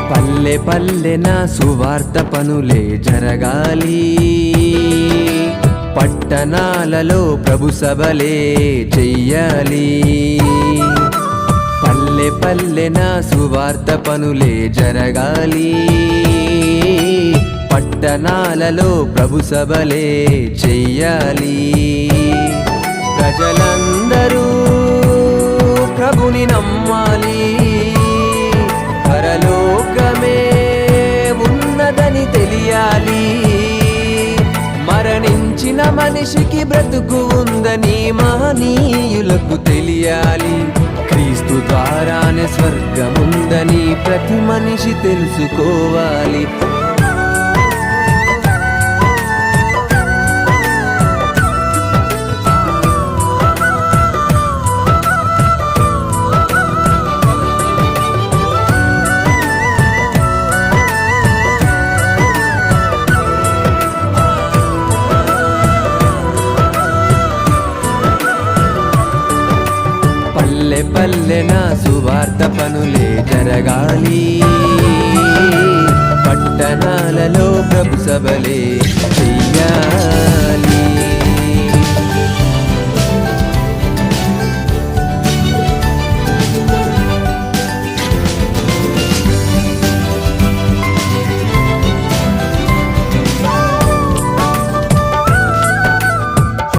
పల్లె పల్లెన సువార్త పనులే జరగాలి, పట్టణాలలో ప్రభు సభలే చెయ్యాలి. పల్లె పల్లెన సువార్త పనులే జరగాలి, పట్టణాలలో ప్రభు సభలే చెయ్యాలి. ప్రజలందరూ ప్రభుని నమ్మాలి, పరలోకమే ఉన్నదని తెలియాలి. మరణించిన మనిషికి బ్రతుకు ఉందని మహనీయులకు తెలియాలి. క్రీస్తు ద్వారానే స్వర్గముందని ప్రతి మనిషి తెలుసుకోవాలి. పల్లె పల్లెన సువార్త పనులే జరగాలి, పట్టణాలలో ప్రభు సభలే చెయ్యాలి.